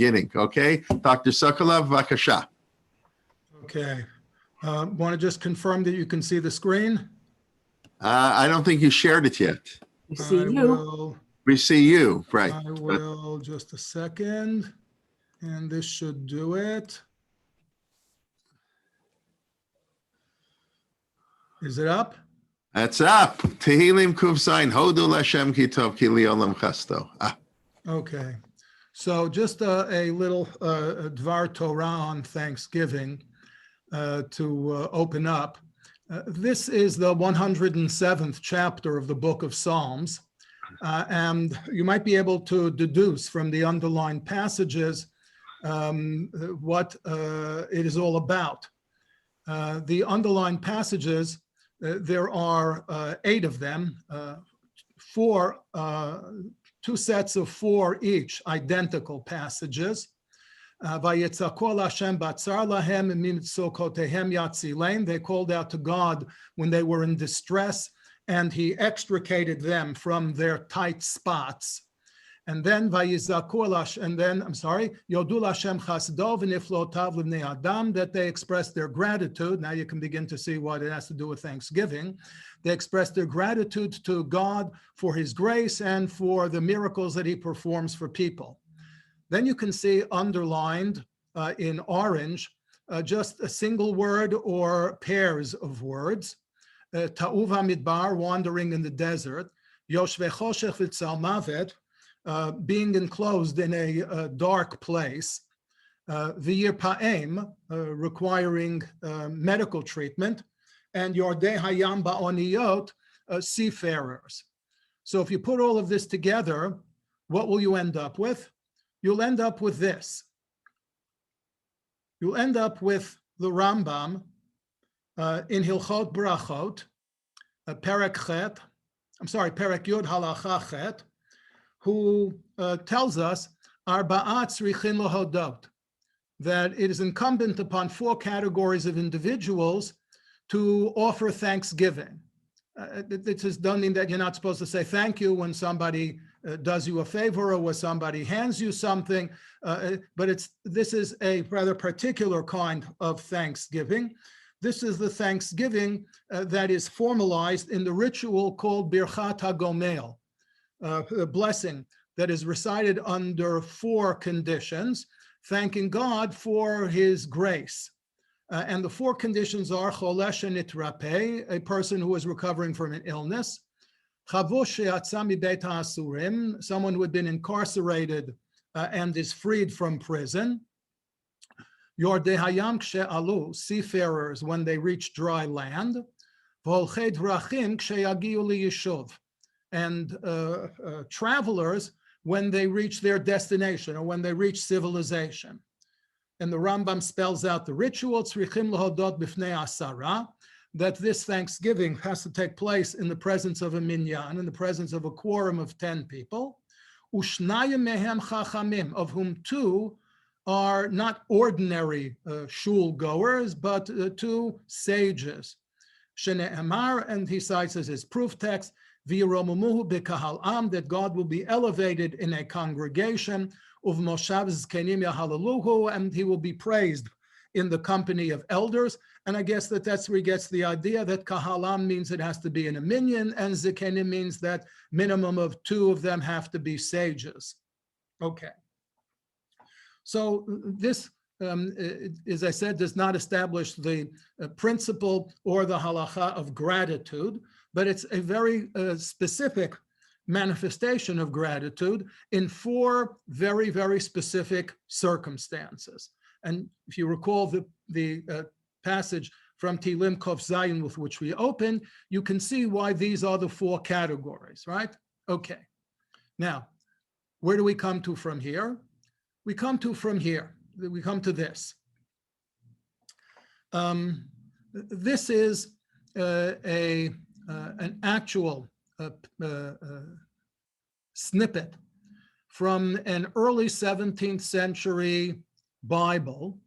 beginning. Okay, Dr. Sokolow, Vakasha. Okay. Want to just confirm that you can see the screen? I don't think you shared it yet. We see you. We see you, right? I will, just a second, and this should do it. Is it up? That's up. Tehillim Kuv Zayin Hodu Lashem Ki Tov Ki Liolam Chasto. Okay. So just a little Dvar Torah on Thanksgiving to open up. This is the 107th chapter of the book of Psalms. And you might be able to deduce from the underlined passages what it is all about. The underlined passages, there are 8 of them, 2 sets of 4 each, identical passages. Vayetzeh kol Hashem batzar lahem mimitzokotehem yatzileim. They called out to God when they were in distress, and he extricated them from their tight spots. And then Yodul Hashem chasdo v'niflotav l'bnei adam, that they expressed their gratitude. Now you can begin to see what it has to do with Thanksgiving. They expressed their gratitude to God for his grace and for the miracles that he performs for people. Then you can see underlined in orange just a single word or pairs of words. Ta'uv hamidbar, wandering in the desert. Yoshvei choshech v'tzal mavet, being enclosed in a dark place. V'yir pa'em, requiring medical treatment. And Yordei hayam ba'oniyot, seafarers. So if you put all of this together, what will you end up with? You'll end up with this. You'll end up with the Rambam in Hilchot Brachot, Perek Yud Halacha Chet, who tells us Arba'at tzrichin lahodot, that it is incumbent upon 4 categories of individuals to offer thanksgiving. This doesn't mean that you're not supposed to say thank you when somebody does you a favor or when somebody hands you something, but this is a rather particular kind of thanksgiving. This is the thanksgiving that is formalized in the ritual called Birchat HaGomel, a blessing that is recited under 4 conditions, thanking God for his grace. And the 4 conditions are cholesh nitrape, a person who is recovering from an illness; chavush she'atza mibeit ha'asurim, someone who had been incarcerated and is freed from prison; yordei hayam kshe'alu, seafarers when they reach dry land; v'holchei drachim kshe'yagiu liyishuv, and travelers when they reach their destination or when they reach civilization. And the Rambam spells out the ritual, tzrichim lahodot b'fnei asara, that this Thanksgiving has to take place in the presence of a minyan, in the presence of a quorum of 10 people. Ushnayim mehem chachamim, of whom 2 are not ordinary shul goers, but 2 sages. Shene'emar, and he cites as his proof text, v'yiromumuhu b'kahal am, that God will be elevated in a congregation. Of Moshe zkenim yahalaluhu, and he will be praised in the company of elders. And I guess that's where he gets the idea that kahalam means it has to be in a minyan, and zkenim means that minimum of 2 of them have to be sages. Okay. So this, as I said, does not establish the principle or the halacha of gratitude, but it's a very specific manifestation of gratitude in 4 very, very specific circumstances. And if you recall the passage from Tehillim Kov Zayin with which we open, you can see why these are the 4 categories, right? Okay. Now, where do we come to from here? We come to from here. We come to this. This is an actual snippet from an early 17th century Bible,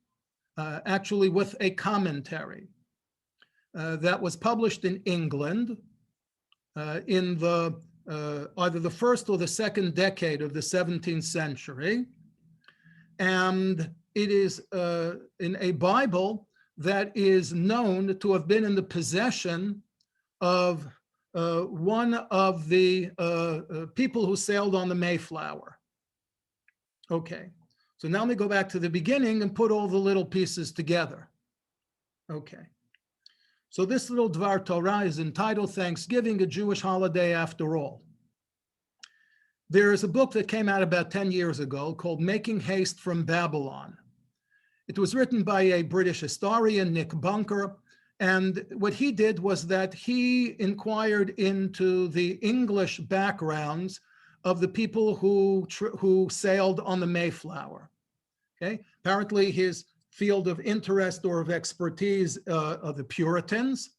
actually with a commentary that was published in England in the either the first or the second decade of the 17th century. and it is in a Bible that is known to have been in the possession of one of the people who sailed on the Mayflower. Okay, so now let me go back to the beginning and put all the little pieces together. Okay, so this little Dvar Torah is entitled Thanksgiving, a Jewish holiday after all. There is a book that came out about 10 years ago called Making Haste from Babylon. It was written by a British historian, Nick Bunker, and what he did was that he inquired into the English backgrounds of the people who sailed on the Mayflower. Okay, apparently his field of interest or of expertise are the Puritans,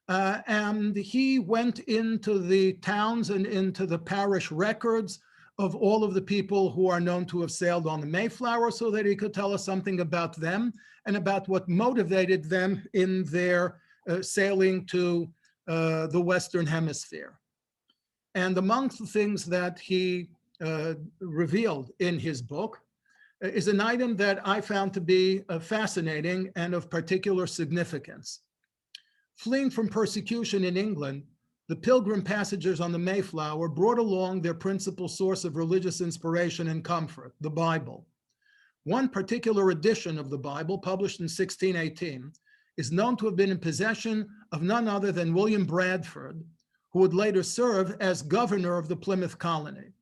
and he went into the towns and into the parish records of all of the people who are known to have sailed on the Mayflower so that he could tell us something about them and about what motivated them in their sailing to the Western Hemisphere. And amongst the things that he revealed in his book is an item that I found to be fascinating and of particular significance. Fleeing from persecution in England, the pilgrim passengers on the Mayflower brought along their principal source of religious inspiration and comfort, the Bible. One particular edition of the Bible, published in 1618, is known to have been in possession of none other than William Bradford, who would later serve as governor of the Plymouth colony.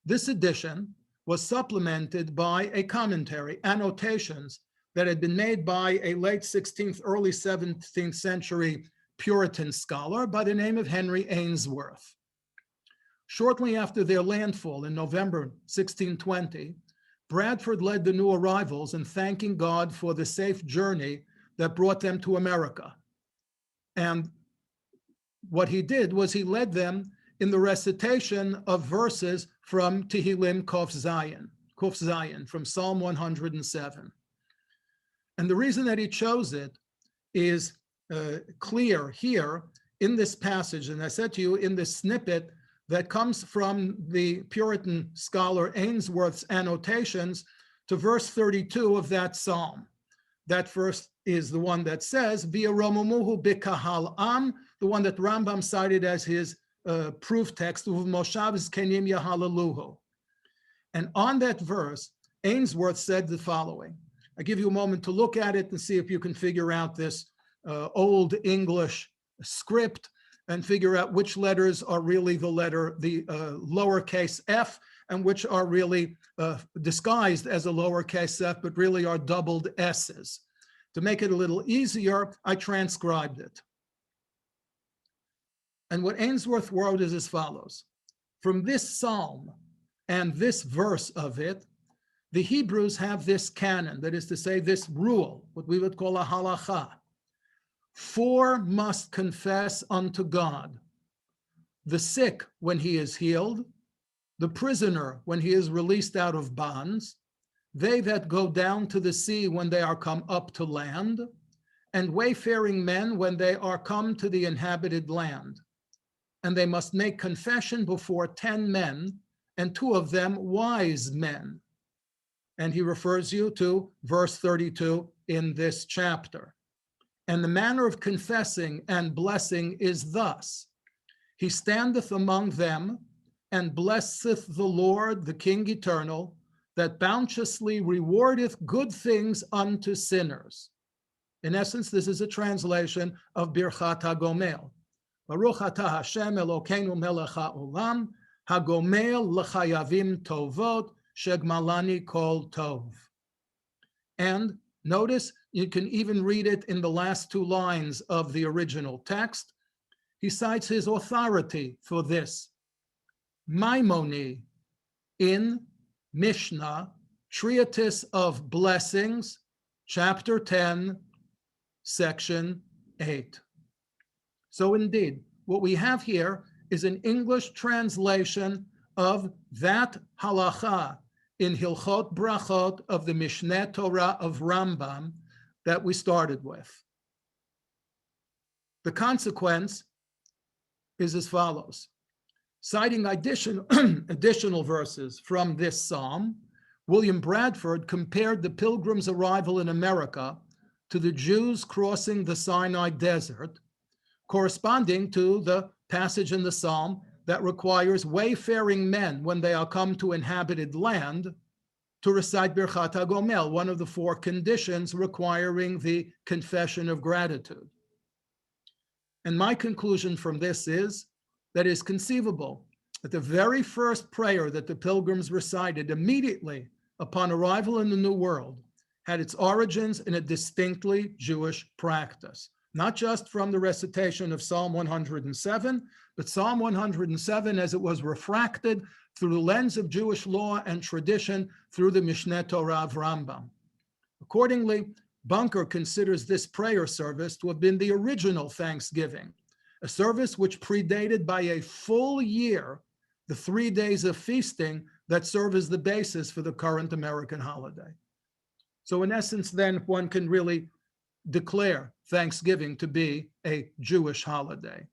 This edition was supplemented by a commentary, annotations, that had been made by a late 16th, early 17th century Puritan scholar by the name of Henry Ainsworth. Shortly after their landfall in November 1620, Bradford led the new arrivals in thanking God for the safe journey that brought them to America. And what he did was he led them in the recitation of verses from Tehillim Kuf Zayin, from Psalm 107. And the reason that he chose it is clear here in this passage, and I said to you in this snippet that comes from the Puritan scholar Ainsworth's annotations to verse 32 of that psalm. That verse is the one that says, V'yaromumuhu b'kahal am, the one that Rambam cited as his proof text, Uv'moshav zkenim yahalaluhu. And on that verse, Ainsworth said the following. I give you a moment to look at it and see if you can figure out this old English script and figure out which letters are really the lowercase f and which are really disguised as a lowercase f, but really are doubled s's. To make it a little easier, I transcribed it. And what Ainsworth wrote is as follows. From this psalm and this verse of it, the Hebrews have this canon, that is to say, this rule, what we would call a halacha. 4 must confess unto God: the sick when he is healed, the prisoner when he is released out of bonds, they that go down to the sea when they are come up to land, and wayfaring men when they are come to the inhabited land. And they must make confession before 10 men, and 2 of them wise men. And he refers you to verse 32 in this chapter. And the manner of confessing and blessing is thus: he standeth among them and blesseth the Lord, the King eternal, that bounteously rewardeth good things unto sinners. In essence, this is a translation of Birchat HaGomel. Baruch atah Hashem Elokeinu melech ha'olam, HaGomel l'chayavim tovot, shegmalani kol tov. And notice, you can even read it in the last 2 lines of the original text. He cites his authority for this. Maimoni in Mishnah, Treatise of Blessings, chapter 10, section 8. So indeed, what we have here is an English translation of that halacha in Hilchot Brachot of the Mishneh Torah of Rambam that we started with. The consequence is as follows. Citing additional verses from this psalm, William Bradford compared the Pilgrims' arrival in America to the Jews crossing the Sinai desert, corresponding to the passage in the Psalm that requires wayfaring men, when they are come to inhabited land, to recite Birchat HaGomel, one of the 4 conditions requiring the confession of gratitude. And my conclusion from this is that it is conceivable that the very first prayer that the Pilgrims recited immediately upon arrival in the New World had its origins in a distinctly Jewish practice, not just from the recitation of Psalm 107, but Psalm 107 as it was refracted through the lens of Jewish law and tradition through the Mishneh Torah of Rambam. Accordingly, Bunker considers this prayer service to have been the original Thanksgiving, a service which predated by a full year the 3 days of feasting that serve as the basis for the current American holiday. So in essence, then, one can really declare Thanksgiving to be a Jewish holiday.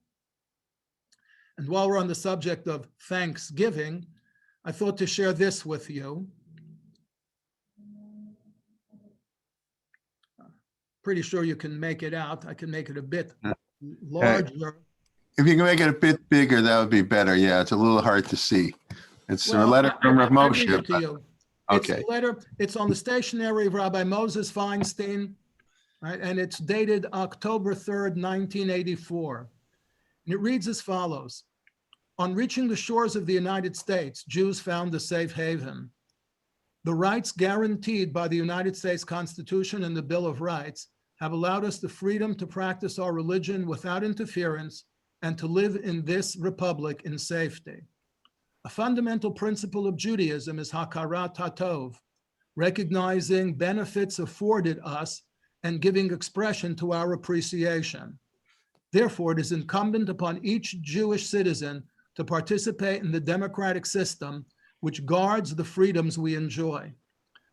And while we're on the subject of Thanksgiving, I thought to share this with you. Pretty sure you can make it out. I can make it a bit larger. If you can make it a bit bigger, that would be better. Yeah, it's a little hard to see. It's a letter from Rav I'll read Moshe. it to you. Okay. It's a letter. It's on the stationery of Rabbi Moses Feinstein, right? And it's dated October 3rd, 1984. And it reads as follows. On reaching the shores of the United States, Jews found a safe haven. The rights guaranteed by the United States Constitution and the Bill of Rights have allowed us the freedom to practice our religion without interference and to live in this republic in safety. A fundamental principle of Judaism is hakarat hatov, recognizing benefits afforded us and giving expression to our appreciation. Therefore, it is incumbent upon each Jewish citizen to participate in the democratic system which guards the freedoms we enjoy.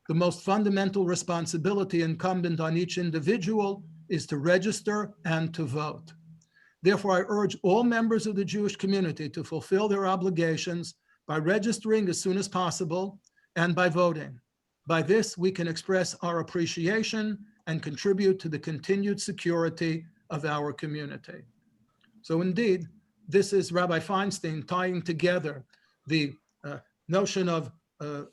The most fundamental responsibility incumbent on each individual is to register and to vote. Therefore, I urge all members of the Jewish community to fulfill their obligations by registering as soon as possible and by voting. By this, we can express our appreciation and contribute to the continued security of our community. So indeed, this is Rabbi Feinstein tying together the notion of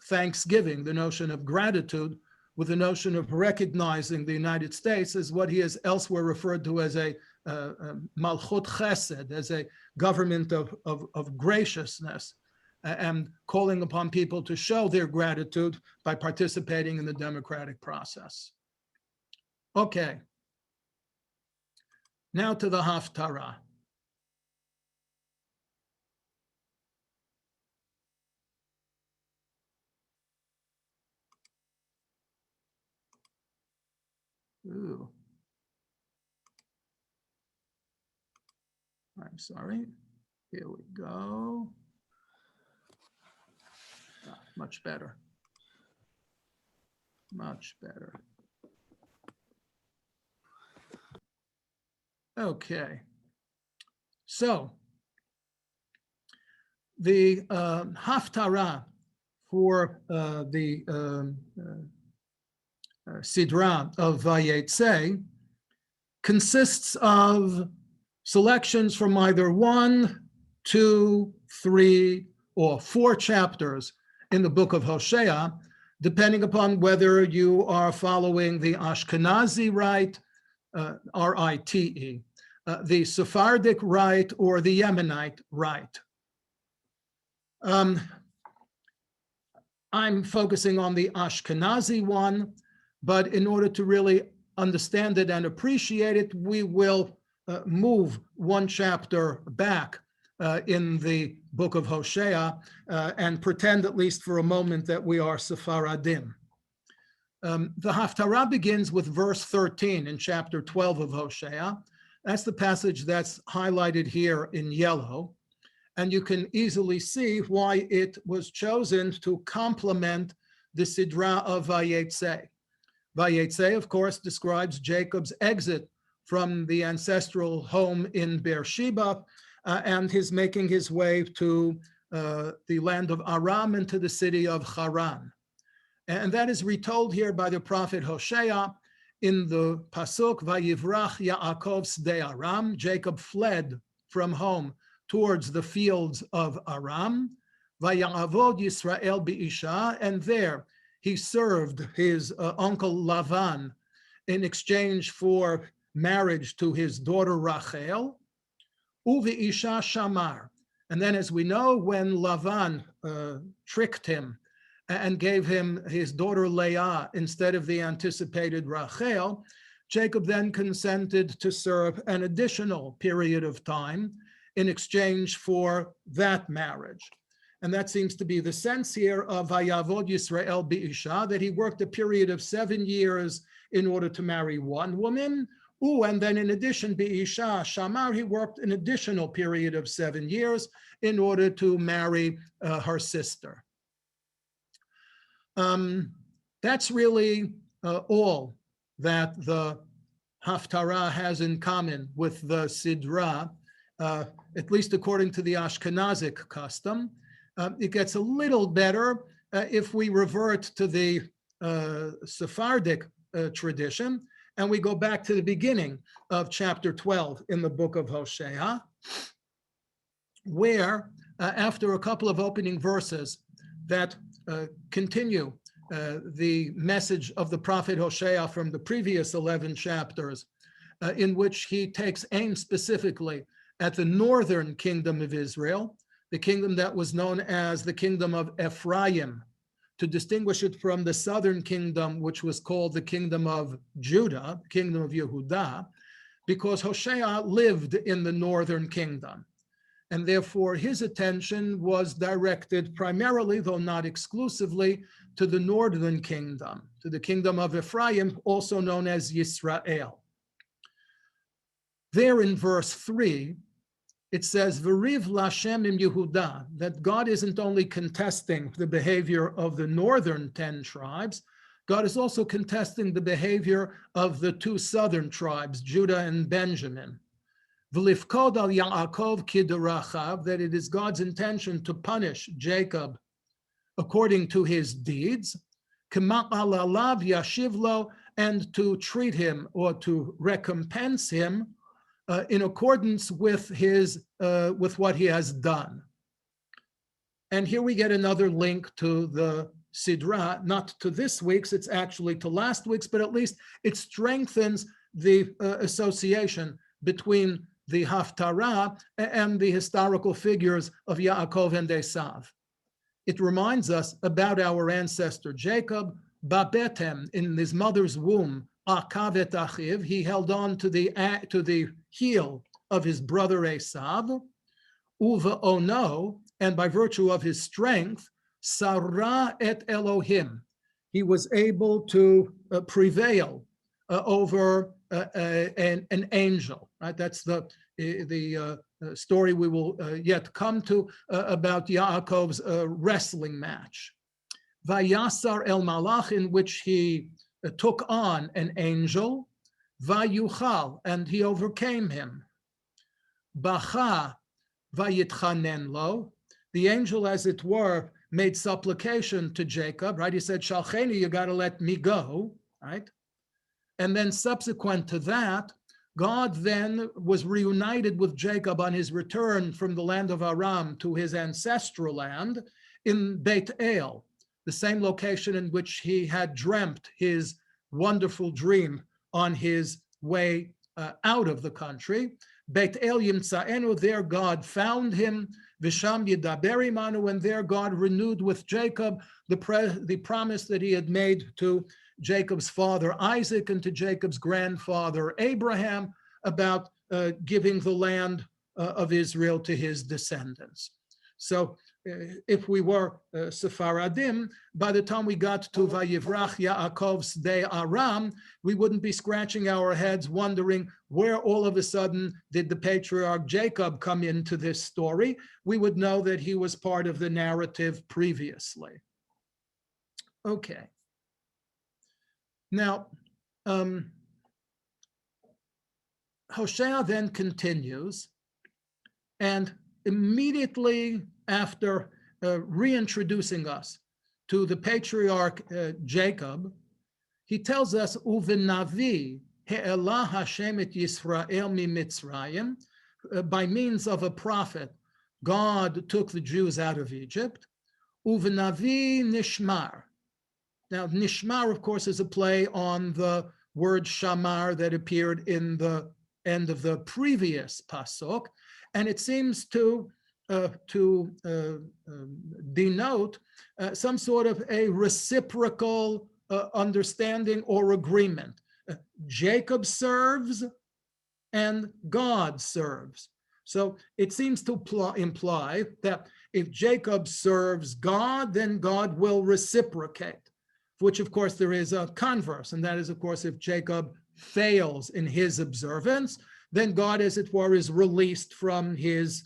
Thanksgiving, the notion of gratitude, with the notion of recognizing the United States as what he has elsewhere referred to as a malchut chesed, as a government of graciousness, and calling upon people to show their gratitude by participating in the democratic process. Okay, now to the Haftarah. Ooh. I'm sorry. Here we go. Much better. Much better. Okay. So the Haftarah for the Sidra of Vayetzeh consists of selections from either 1, 2, 3, or 4 chapters in the book of Hosea, depending upon whether you are following the Ashkenazi rite, R-I-T-E, the Sephardic rite, or the Yemenite rite. I'm focusing on the Ashkenazi one, but in order to really understand it and appreciate it, we will move 1 chapter back in the book of Hosea and pretend, at least for a moment, that we are Sephardim. The Haftarah begins with verse 13 in chapter 12 of Hosea. That's the passage that's highlighted here in yellow. And you can easily see why it was chosen to complement the Sidra of Vayetzeh. Vayetzeh, of course, describes Jacob's exit from the ancestral home in Beersheba and his making his way to the land of Aram and to the city of Haran. And that is retold here by the prophet Hosea in the Pasuk, Vayivrach Yaakov Sdei Aram. Jacob fled from home towards the fields of Aram. Vayavod Yisrael Biisha, and there he served his uncle Lavan in exchange for marriage to his daughter Rachel. Uvi Isha Shamar. And then, as we know, when Lavan tricked him and gave him his daughter Leah instead of the anticipated Rachel, Jacob then consented to serve an additional period of time in exchange for that marriage. And that seems to be the sense here of Vayavod Yisrael Biisha, that he worked a period of 7 years in order to marry one woman. And then in addition, Biisha Shamar, he worked an additional period of 7 years in order to marry her sister. That's really all that the Haftarah has in common with the Sidra, at least according to the Ashkenazic custom. It gets a little better if we revert to the Sephardic tradition, and we go back to the beginning of chapter 12 in the book of Hosea, where after a couple of opening verses that continue the message of the prophet Hosea from the previous 11 chapters, in which he takes aim specifically at the northern kingdom of Israel, the kingdom that was known as the kingdom of Ephraim, to distinguish it from the southern kingdom, which was called the kingdom of Judah, kingdom of Yehudah, because Hosea lived in the northern kingdom. And therefore, his attention was directed primarily, though not exclusively, to the northern kingdom, to the kingdom of Ephraim, also known as Yisrael. There in verse 3, it says, V'riv Lashem im Yehudah, that God isn't only contesting the behavior of the northern 10 tribes, God is also contesting the behavior of the 2 southern tribes, Judah and Benjamin. V'lifkod al Yaakov kidarachav, that it is God's intention to punish Jacob according to his deeds, k'ma alalav yashivlo, and to treat him or to recompense him in accordance with with what he has done. And here we get another link to the Sidra, not to this week's, it's actually to last week's, but at least it strengthens the association between the Haftarah and the historical figures of Yaakov and Esav. It reminds us about our ancestor Jacob, Babetem, in his mother's womb, Akavet Achiv, he held on to the heel of his brother Esav, Uva Ono, and by virtue of his strength, Sarah et Elohim, he was able to prevail over an angel. Right? That's the story we will yet come to about Yaakov's wrestling match. Vayasar el Malach, in which he took on an angel, Vayuchal, and he overcame him. Bacha vayitchanen lo, the angel, as it were, made supplication to Jacob, right? He said, Shalcheni, you got to let me go, right? And then subsequent to that, God then was reunited with Jacob on his return from the land of Aram to his ancestral land in Beit El, the same location in which he had dreamt his wonderful dream on his way out of the country. Beit El Yimtsaenu, there God found him. Visham Yidaber Imanu, and there God renewed with Jacob the promise that he had made to Jacob's father Isaac and to Jacob's grandfather Abraham about giving the land of Israel to his descendants. So if we were Sephardim, by the time we got to Vayivrach Yaakov Sdei Aram, we wouldn't be scratching our heads wondering where all of a sudden did the patriarch Jacob come into this story. We would know that he was part of the narrative previously. Okay. Now, Hosea then continues, and immediately after reintroducing us to the patriarch Jacob, he tells us, "Uvenavi he'elah Hashem et Yisrael mimitzrayim," by means of a prophet, God took the Jews out of Egypt. Uvenavi nishmar. Now, nishmar, of course, is a play on the word shamar that appeared in the end of the previous pasuk, and it seems to denote some sort of a reciprocal understanding or agreement. Jacob serves and God serves. So it seems to imply that if Jacob serves God, then God will reciprocate, which of course there is a converse, and that is, of course, if Jacob fails in his observance, then God, as it were, is released from his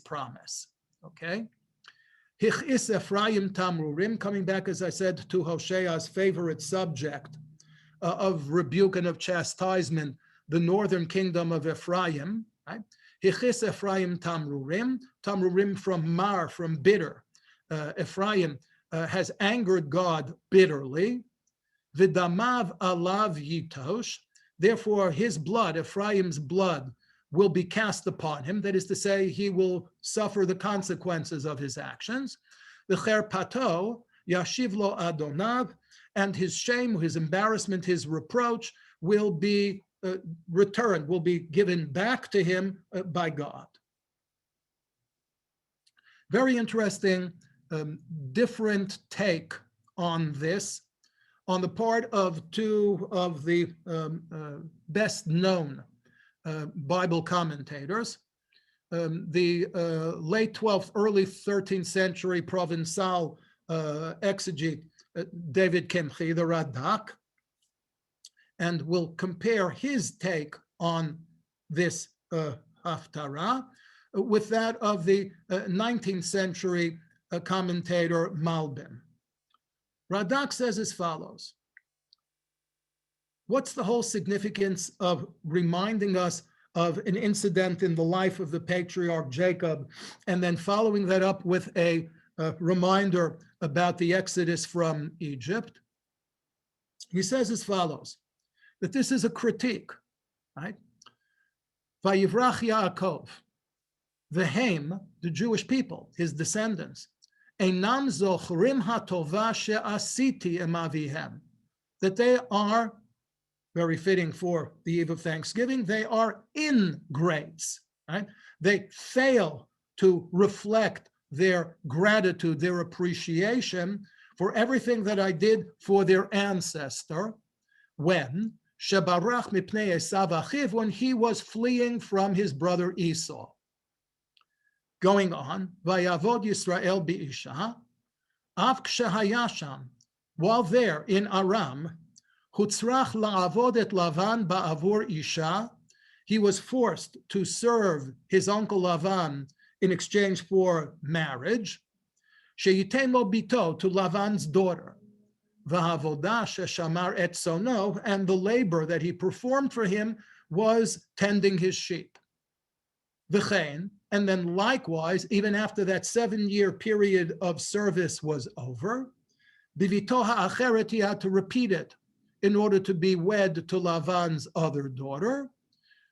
promise. Okay. Hichis Ephraim Tamrurim, coming back, as I said, to Hosea's favorite subject of rebuke and of chastisement, the northern kingdom of Ephraim. Right? Hichis Ephraim Tamrurim, Tamrurim from mar, from bitter. Ephraim has angered God bitterly. Vidamav alav yitosh, therefore his blood, Ephraim's blood, will be cast upon him. That is to say, he will suffer the consequences of his actions. The cherpato yashiv lo adonav, and his shame, his embarrassment, his reproach will be returned, will be given back to him by God. Very interesting, different take on this on the part of two of the best known Bible commentators. The late 12th, early 13th century Provençal exegete David Kemchi, the Radak, and we'll compare his take on this Haftarah with that of the 19th century commentator Malbim. Radak says as follows: what's the whole significance of reminding us of an incident in the life of the patriarch Jacob, and then following that up with a reminder about the exodus from Egypt? He says as follows, that this is a critique, right? Vayivrach Yaakov, Vehem, the Jewish people, his descendants, Einam zochrim hatova she'asiti em avihem, that they are, very fitting for the eve of Thanksgiving, they are ingrates, right? They fail to reflect their gratitude, their appreciation for everything that I did for their ancestor when shebarach mipnei Esav achiv, when he was fleeing from his brother Esau. Going on, Vayavod Yisrael bi'isha, av kshehaya sham, while there in Aram, hutzrach la'avod et Lavan ba'avur isha, he was forced to serve his uncle Lavan in exchange for marriage. Sheyitem lo bito, to Lavan's daughter. V'havodah sheshamar et sono, and the labor that he performed for him was tending his sheep. V'chein, and then likewise, even after that 7-year period of service was over, bivito ha'acheret, he had to repeat it in order to be wed to Lavan's other daughter.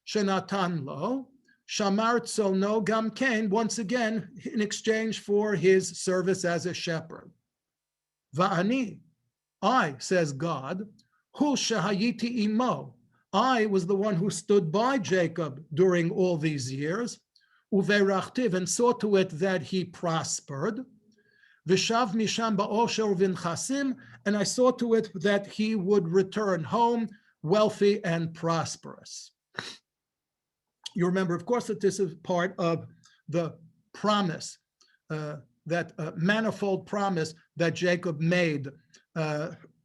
Shenatan lo, shamar tzono gam kein, once again, in exchange for his service as a shepherd. Va'ani, I, says God, hu shehayiti imo, I was the one who stood by Jacob during all these years, uverachtiv, and saw to it that he prospered, v'shav misham ba'osher v'nchasim, and I saw to it that he would return home wealthy and prosperous. You remember, of course, that this is part of the promise, that manifold promise that Jacob made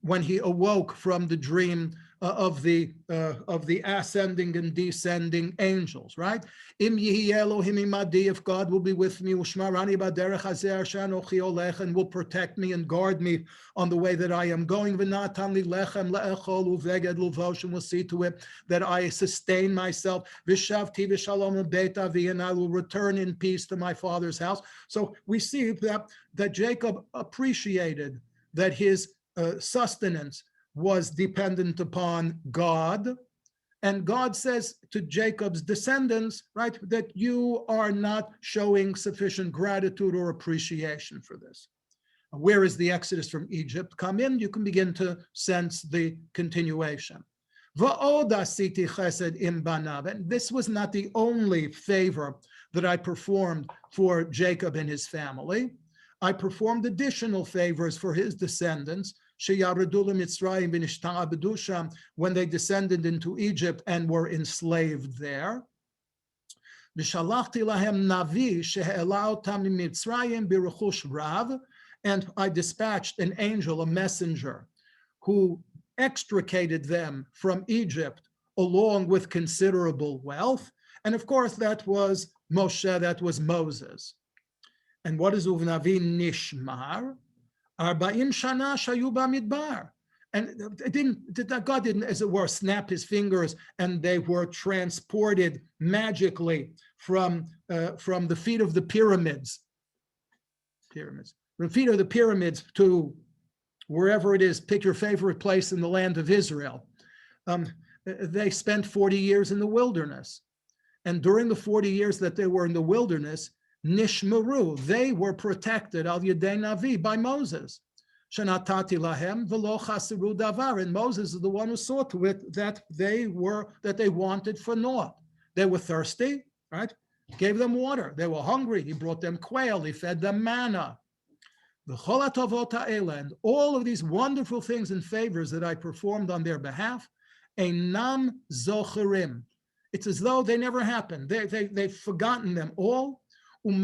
when he awoke from the dream of the ascending and descending angels, right? Im yehi Elohim imadi, if God will be with me, ushmarani b'derech hazeh asher anochi olech, and will protect me and guard me on the way that I am going. V'natan li lechem le'echol uveged luvosh, and will see to it that I sustain myself. V'shavti v'shalom beit avi, and I will return in peace to my father's house. So we see that Jacob appreciated that his sustenance was dependent upon God. And God says to Jacob's descendants, right, that you are not showing sufficient gratitude or appreciation for this. Where is the exodus from Egypt come in? You can begin to sense the continuation. Va'od asiti chesed im banav. And this was not the only favor that I performed for Jacob and his family. I performed additional favors for his descendants, when they descended into Egypt and were enslaved there. And I dispatched an angel, a messenger, who extricated them from Egypt along with considerable wealth. And of course, that was Moshe, that was Moses. And what is Uvnavi Nishmar? Arba'im shana shayu bamidbar. And God didn't, as it were, snap his fingers and they were transported magically from the feet of the pyramids. From the feet of the pyramids to wherever it is, pick your favorite place in the land of Israel. They spent 40 years in the wilderness. And during the 40 years that they were in the wilderness, Nishmaru, they were protected al Yedei Navi by Moses. Shanatati lahem v'lo chasiru davar, and Moses is the one who saw to it that they wanted for naught. They were thirsty, right? Gave them water. They were hungry. He brought them quail. He fed them manna. V'chol hatovot ha'ela, and all of these wonderful things and favors that I performed on their behalf, einam zocherim. It's as though they never happened. They've forgotten them all. And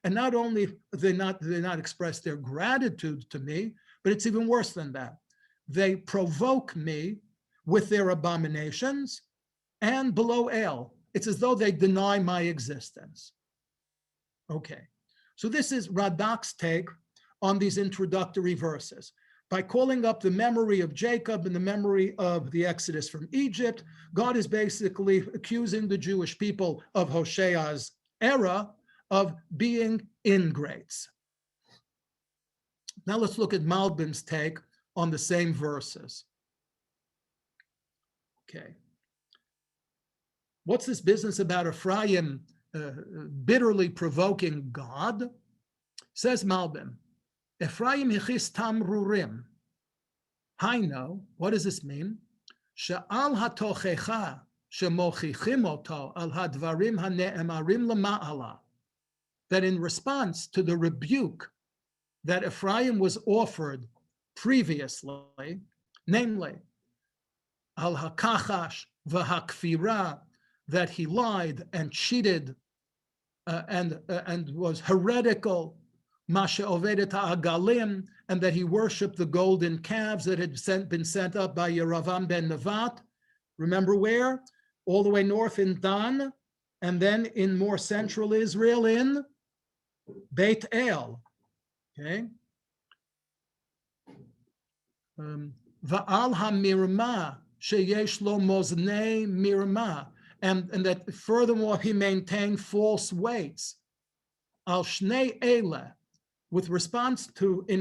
not only they not express their gratitude to me, but it's even worse than that. They provoke me with their abominations, and below El, it's as though they deny my existence. Okay, so this is Radak's take on these introductory verses. By calling up the memory of Jacob and the memory of the Exodus from Egypt, God is basically accusing the Jewish people of Hoshea's era of being ingrates. Now let's look at Malbim's take on the same verses. Okay. What's this business about Ephraim bitterly provoking God? Says Malbim, Ephraim hichis tamrurim. Haino, what does this mean? She'al hatochecha shemochichim oto al hadvarim hane'emarim lema'ala. That in response to the rebuke that Ephraim was offered previously, namely, al hakachash v'hakfira, that he lied and cheated and was heretical, Masha Ovedet Agalim, and that he worshipped the golden calves that had been sent up by Yeravam ben Nevat. Remember where? All the way north in Dan, and then in more central Israel in Beit El. Okay. Va'al ha-mirma sheyesh lo moznei mirma, and that furthermore he maintained false weights. Al shnei ele, in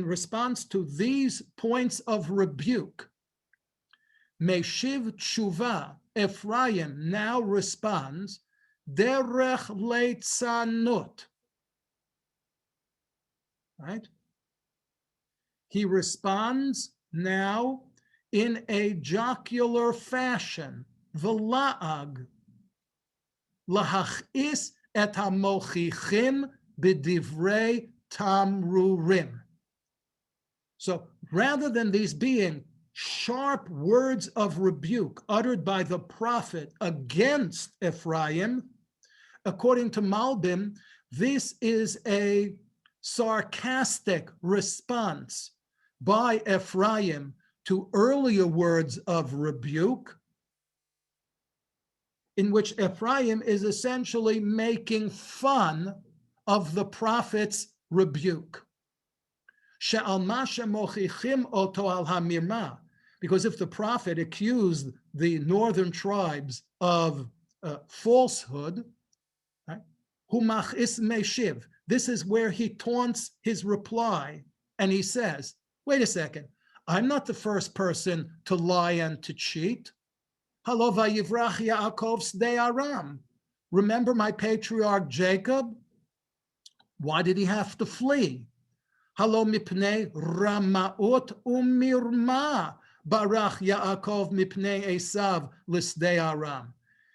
response to these points of rebuke, Meshiv Tshuva, Ephraim now responds, Derech Leitzanut. Right? He responds now in a jocular fashion, V'la'ag, Lahachis et hamochichim b'divrei tamrurim. So rather than these being sharp words of rebuke uttered by the prophet against Ephraim, according to Malbim, this is a sarcastic response by Ephraim to earlier words of rebuke, in which Ephraim is essentially making fun of the prophet's rebuke. Because if the prophet accused the northern tribes of falsehood, right, this is where he taunts his reply, and he says, wait a second, I'm not the first person to lie and to cheat. Remember my patriarch Jacob? Why did he have to flee? Mipnei Ramaot umirma barach Yaakov mipnei Esav l'sdei Aram.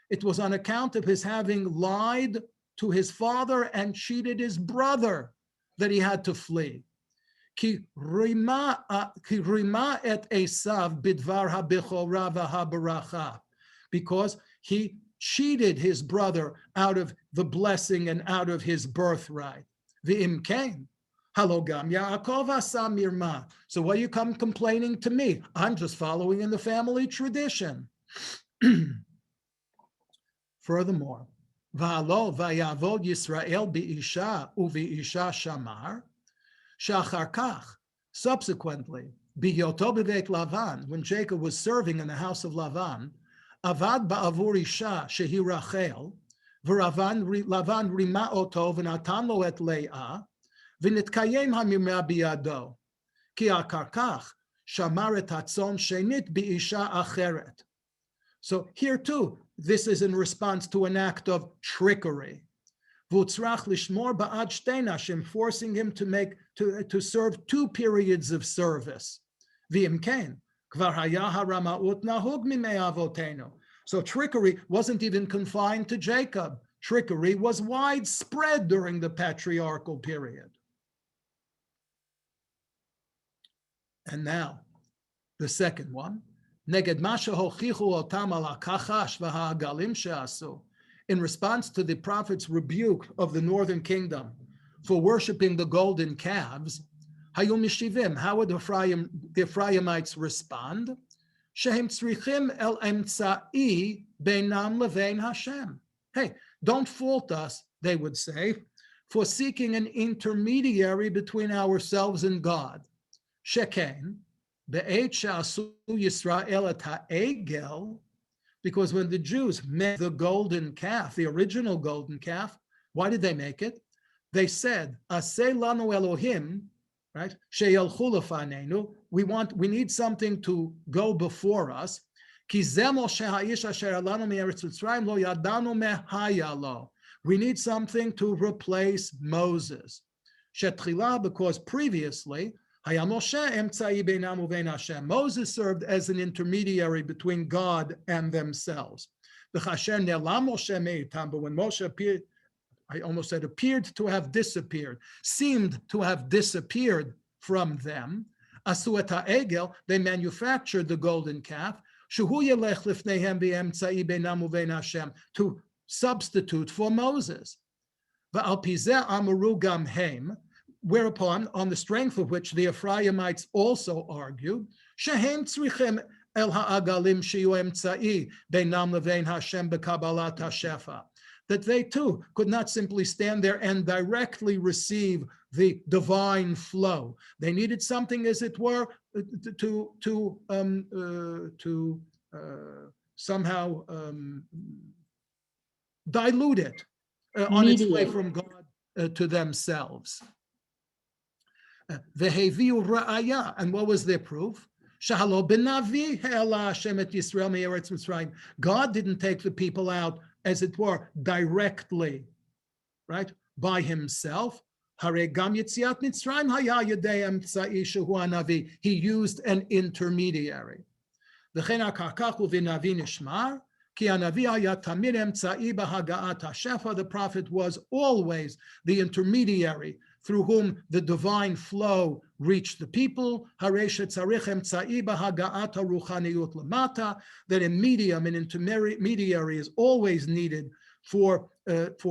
It was on account of his having lied to his father and cheated his brother that he had to flee. Ki rima et Esav bidvar habichora v'habaracha, because he cheated his brother out of the blessing and out of his birthright. V'im kain, halogam Yaakov asa mirma. So why you come complaining to me? I'm just following in the family tradition. Furthermore, v'alo v'yavod Yisrael bi'isha u'v'isha shamar. Subsequently, Biyoto b'veit Lavan, when Jacob was serving in the house of Lavan, avad ba'avur isha shehi Rachel, Lavan rima oto v'natan lo et Leah, v'nitkayem hamirma biyado, ki akarkach shamar et hatzon shenit bi'isha acheret. So here too, this is in response to an act of trickery. V'utzrach lishmor ba'ad shtei nashim, forcing him to serve 2 periods of service. V'im kain, kvar haya harama'ut nahug mimei avotenu. So trickery wasn't even confined to Jacob. Trickery was widespread during the patriarchal period. And now, the second one, neged ma shehochichu otam al hakachash v'ha'agalim she'asu. In response to the prophet's rebuke of the northern kingdom for worshiping the golden calves, Hayom Yeshivim, how would the Ephraimites respond? Shehem tzrichim el emtsa'i beinam levein Hashem. Hey, don't fault us, they would say, for seeking an intermediary between ourselves and God. Sheken, be'et she'asu Yisrael et ha'egel, because when the Jews made the golden calf, the original golden calf, why did they make it? They said, Aseh lanu Elohim, right? Sheyelchu lefanenu. We need something to go before us. Ki zeh Moshe ha'ish asher alanu me'eretz Mitzrayim lo yadanu mehaya lo. We need something to replace Moses. Shetchila, because previously, Moses served as an intermediary between God and themselves. But when Moshe appeared, I almost said appeared to have disappeared, seemed to have disappeared from them. They manufactured the golden calf to substitute for Moses. Whereupon, on the strength of which the Ephraimites also argued, that they too could not simply stand there and directly receive the divine flow. They needed something, as it were, to somehow dilute it on its way from God to themselves. And what was their proof? God didn't take the people out, as it were, directly, right, by himself. He used an intermediary. The prophet was always the intermediary through whom the divine flow reached the people. That a medium, an intermediary, is always needed for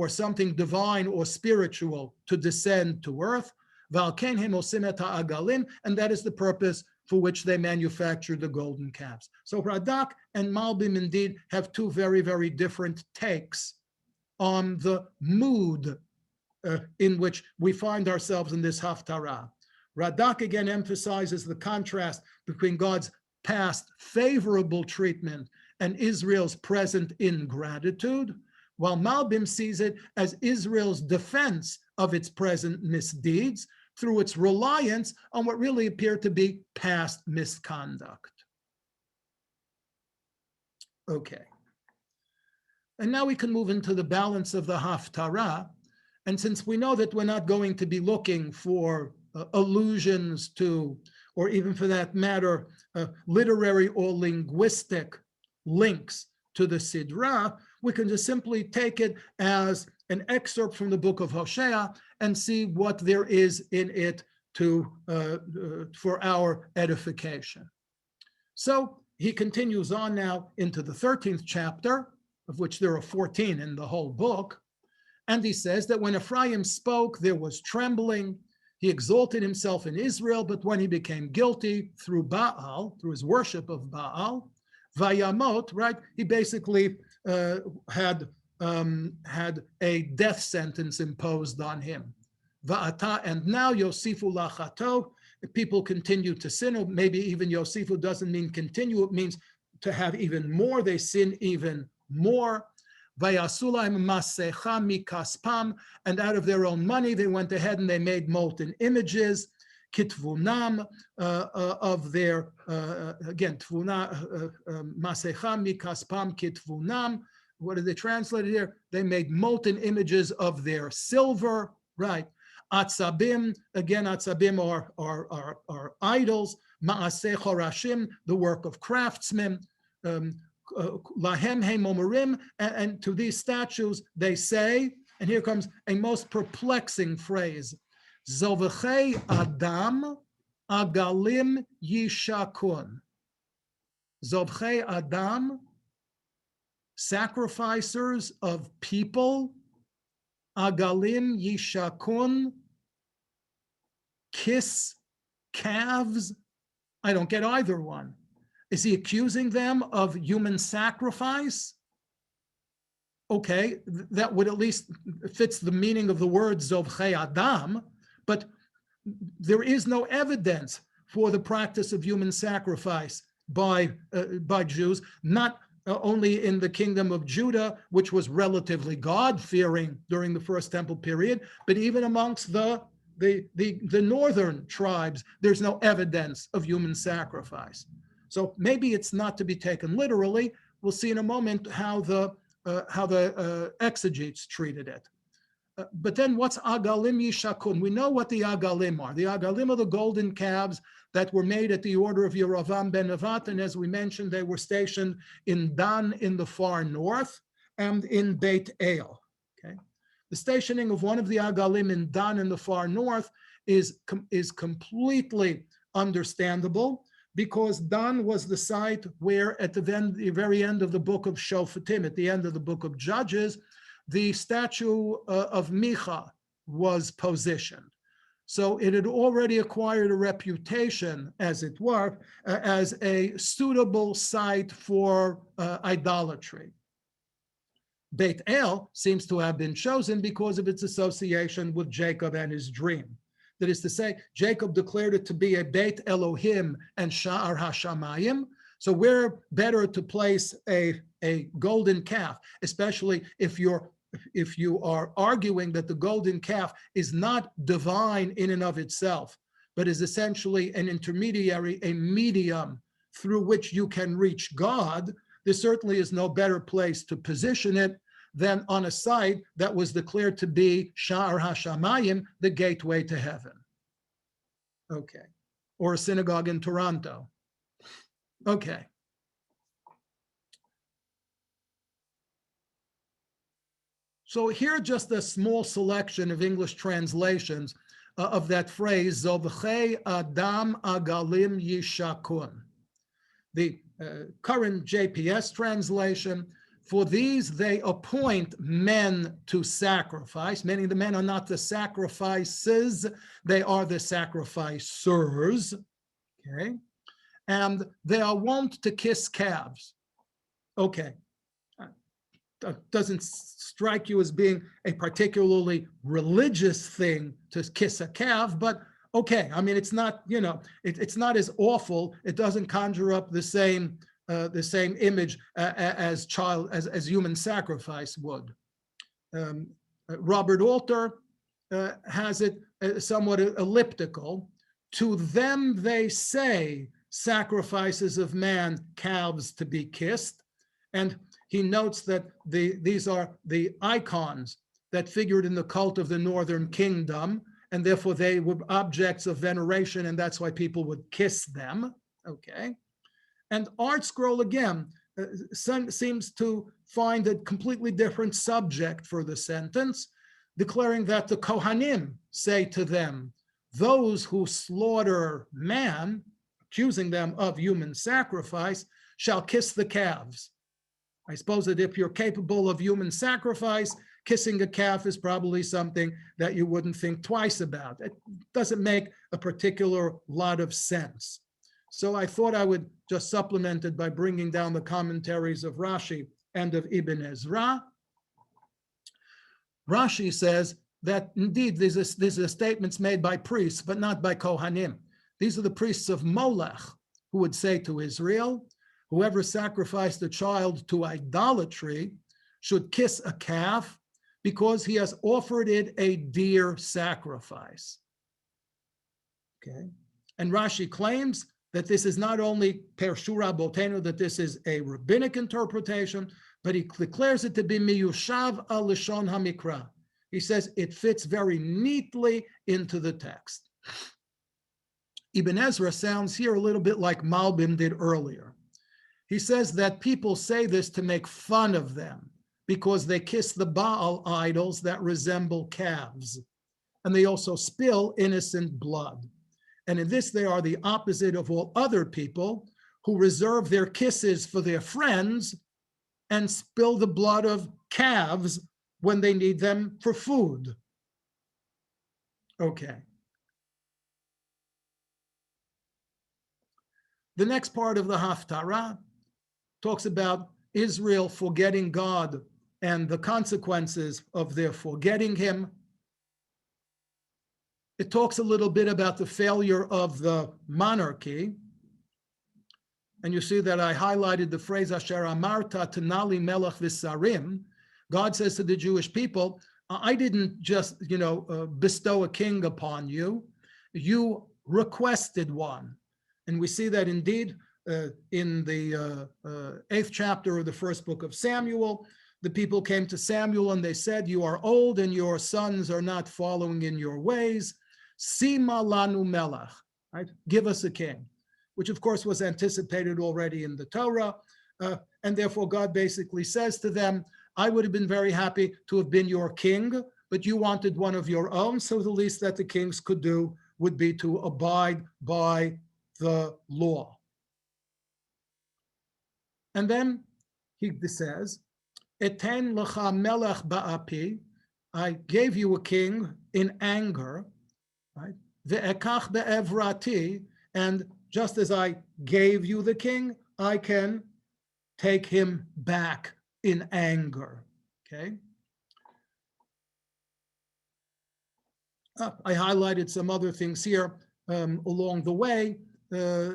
something divine or spiritual to descend to earth. V'al ken hem osim et ha'agalim, and that is the purpose for which they manufacture the golden calves. So Radak and Malbim indeed have two very, very different takes on the mood in which we find ourselves in this Haftarah. Radak again emphasizes the contrast between God's past favorable treatment and Israel's present ingratitude, while Malbim sees it as Israel's defense of its present misdeeds through its reliance on what really appear to be past misconduct. Okay. And now we can move into the balance of the Haftarah. And since we know that we're not going to be looking for allusions to, or even for that matter, literary or linguistic links to the Sidra, we can just simply take it as an excerpt from the book of Hosea and see what there is in it for our edification. So he continues on now into the 13th chapter, of which there are 14 in the whole book. And he says that when Ephraim spoke, there was trembling. He exalted himself in Israel, but when he became guilty through Baal, through his worship of Baal, Vayamot, right? He basically had a death sentence imposed on him. Va'ata, and now Yosifu lachato, people continue to sin, or maybe even Yosifu doesn't mean continue, it means to have even more, they sin even more. Vayasulaim masecha mikaspam, and out of their own money they went ahead and they made molten images. Kitvunam of their again tvuna masecha mikaspam kitvunam. What did they translate it here? They made molten images of their silver, right? Atzabim, again, atzabim are idols. Maaseh chorashim, the work of craftsmen. Lahem hemomerim, and to these statues they say, and here comes a most perplexing phrase, Zovechei Adam agalim yishakun. Zovchei Adam, sacrificers of people, agalim yishakun, kiss calves. I don't get either one. Is he accusing them of human sacrifice? Okay, that would at least fits the meaning of the word Zovchei Adam, but there is no evidence for the practice of human sacrifice by Jews, not only in the kingdom of Judah, which was relatively God-fearing during the First Temple period, but even amongst the northern tribes, there's no evidence of human sacrifice. So maybe it's not to be taken literally. We'll see in a moment how the exegetes treated it. But then what's agalim yishakun? We know what the agalim are. The agalim are the golden calves that were made at the order of Yerovam ben Nevat, and as we mentioned, they were stationed in Dan in the far north and in Beit El. Okay, the stationing of one of the agalim in Dan in the far north is completely understandable, because Dan was the site where at the very end of the book of Shoftim, at the end of the book of Judges, the statue of Micha was positioned. So it had already acquired a reputation, as it were, as a suitable site for idolatry. Beit El seems to have been chosen because of its association with Jacob and his dream. That is to say, Jacob declared it to be a Beit Elohim and Sha'ar HaShamayim. So where better to place a golden calf, especially if you are arguing that the golden calf is not divine in and of itself, but is essentially an intermediary, a medium through which you can reach God, there certainly is no better place to position it than on a site that was declared to be Sha'ar HaShamayim, the gateway to heaven. Okay. Or a synagogue in Toronto. Okay. So here just a small selection of English translations of that phrase, Zovchei Adam Agalim Yishakun. The current JPS translation For these they appoint men to sacrifice, meaning the men are not the sacrifices, they are the sacrificers, okay? And they are wont to kiss calves. Okay, that doesn't strike you as being a particularly religious thing to kiss a calf, but okay, I mean, it's not, you know, it's not as awful. It doesn't conjure up the same image as human sacrifice would. Robert Alter has it somewhat elliptical. To them they say sacrifices of man, calves to be kissed. And he notes that these are the icons that figured in the cult of the Northern Kingdom, and therefore they were objects of veneration, and that's why people would kiss them, okay? And Art Scroll, again, seems to find a completely different subject for the sentence, declaring that the Kohanim say to them, those who slaughter man, accusing them of human sacrifice, shall kiss the calves. I suppose that if you're capable of human sacrifice, kissing a calf is probably something that you wouldn't think twice about. It doesn't make a particular lot of sense. So I thought I would just supplement it by bringing down the commentaries of Rashi and of Ibn Ezra. Rashi says that indeed these are statements made by priests, but not by Kohanim. These are the priests of Molech who would say to Israel, whoever sacrificed a child to idolatry should kiss a calf because he has offered it a dear sacrifice. Okay, and Rashi claims that this is not only per shura botenu, that this is a rabbinic interpretation, but he declares it to be miyushav al lishon hamikra. He says it fits very neatly into the text. Ibn Ezra sounds here a little bit like Malbim did earlier. He says that people say this to make fun of them because they kiss the Baal idols that resemble calves, and they also spill innocent blood. And in this, they are the opposite of all other people who reserve their kisses for their friends and spill the blood of calves when they need them for food. Okay. The next part of the Haftarah talks about Israel forgetting God and the consequences of their forgetting him. It talks a little bit about the failure of the monarchy. And you see that I highlighted the phrase, Asher Amarta Tanali Melech V'Sarim. God says to the Jewish people, I didn't just, bestow a king upon you. You requested one. And we see that indeed in the 8th chapter of the first book of Samuel, the people came to Samuel and they said, you are old and your sons are not following in your ways. Sima lanu melech, right? Give us a king, which of course was anticipated already in the Torah. And therefore God basically says to them, I would have been very happy to have been your king, but you wanted one of your own. So the least that the kings could do would be to abide by the law. And then he says, Eten lecha melech ba'api, I gave you a king in anger, right? Ve'ekach be'evrati, and just as I gave you the king, I can take him back in anger, okay? I highlighted some other things here along the way,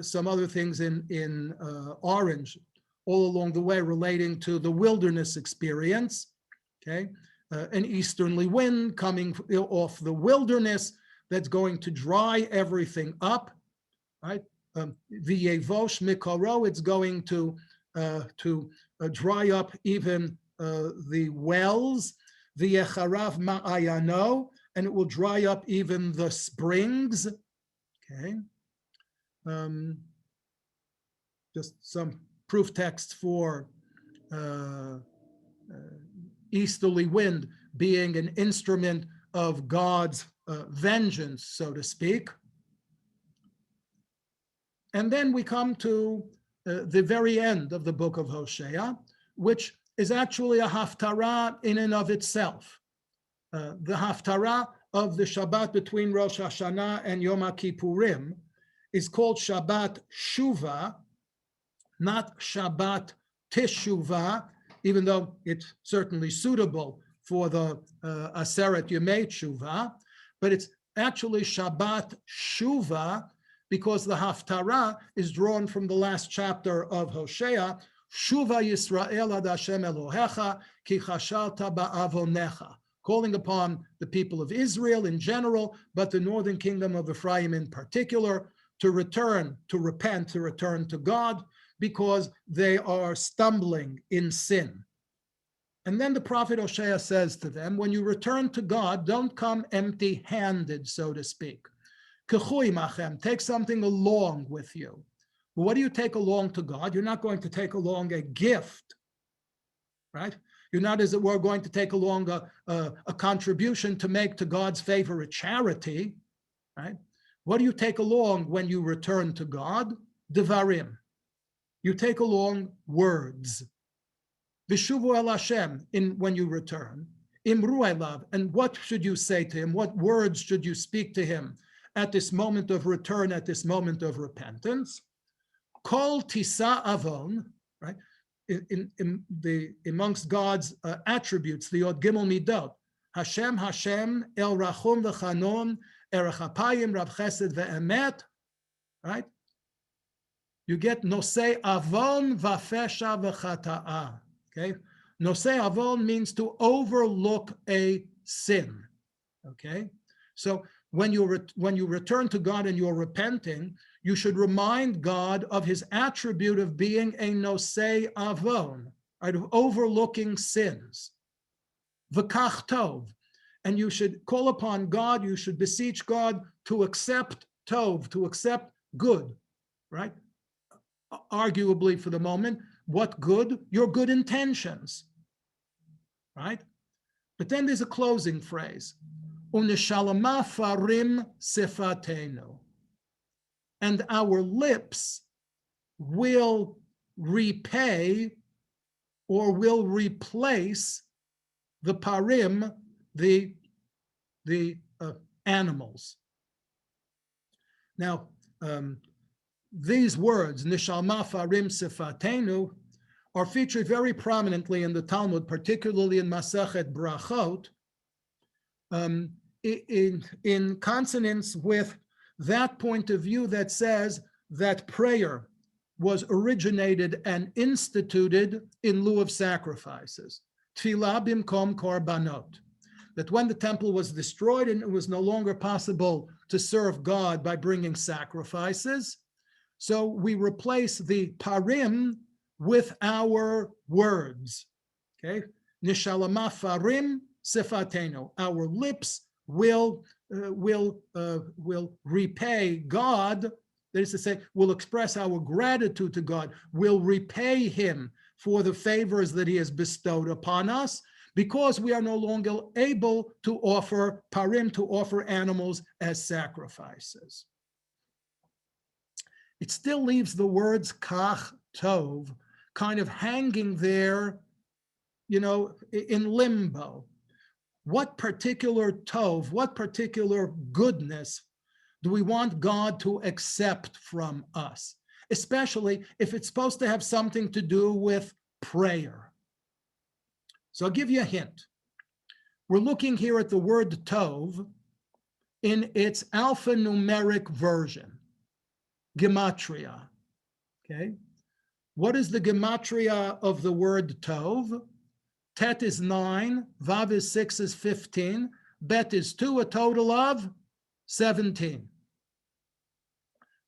some other things in orange, all along the way relating to the wilderness experience, okay? An easterly wind coming off the wilderness that's going to dry everything up, right? V'yevosh mikaro, it's going to dry up even the wells. V'yecharav ma'ayano, and it will dry up even the springs, okay? Just some proof texts for easterly wind being an instrument of God's vengeance, so to speak. And then we come to the very end of the book of Hosea, which is actually a haftarah in and of itself. The haftarah of the Shabbat between Rosh Hashanah and Yom Kippurim is called Shabbat Shuvah, not Shabbat Teshuvah, even though it's certainly suitable for the Aseret Yemei Shuvah, but it's actually Shabbat Shuvah because the Haftarah is drawn from the last chapter of Hosea, Shuva Yisrael ad Hashem Elohecha ki chashalta ba'avonecha, calling upon the people of Israel in general, but the northern kingdom of Ephraim in particular, to return, to repent, to return to God, because they are stumbling in sin. And then the prophet Hosea says to them, when you return to God, don't come empty-handed, so to speak. Kechui machem, take something along with you. Well, what do you take along to God? You're not going to take along a gift, right? You're not, as it were, going to take along a contribution to make to God's favorite charity, right? What do you take along when you return to God? Devarim. You take along words. Vishuvu el Hashem, when you return. Imru elav, and what should you say to him? What words should you speak to him at this moment of return, at this moment of repentance? Kol tisa avon, right? Amongst God's attributes, the Yod Gimel Midot, Hashem, Hashem, El Rachum v'Chanon, Erech Hapayim, Rav Chesed ve'emet, right? You get Nosei Avon v'Fesha v'Chata'a, okay? Nosei Avon means to overlook a sin, okay? So when you return to God and you're repenting, you should remind God of his attribute of being a Nosei Avon, right, of overlooking sins. V'kach tov, and you should call upon God, you should beseech God to accept tov, to accept good, right? Arguably for the moment, what good? Your good intentions, right? But then there's a closing phrase, u'neshalama farim sifatenu, and our lips will repay or will replace the parim, the animals. Now, these words, Nishalma Farim Sifatenu, are featured very prominently in the Talmud, particularly in Masechet Brachot, in consonance with that point of view that says that prayer was originated and instituted in lieu of sacrifices. Tfilah bimkom korbanot. That when the temple was destroyed and it was no longer possible to serve God by bringing sacrifices, so we replace the parim with our words. Okay, nishalama farim sifatenu. Our lips will repay God. That is to say, will express our gratitude to God. Will repay Him for the favors that He has bestowed upon us, because we are no longer able to offer parim, to offer animals as sacrifices. It still leaves the words kach tov kind of hanging there, in limbo. What particular tov, what particular goodness do we want God to accept from us? Especially if it's supposed to have something to do with prayer. So I'll give you a hint. We're looking here at the word tov in its alphanumeric version, gematria. Okay, what is the gematria of the word tov? Tet is 9, Vav is 6 is 15, Bet is 2, a total of 17.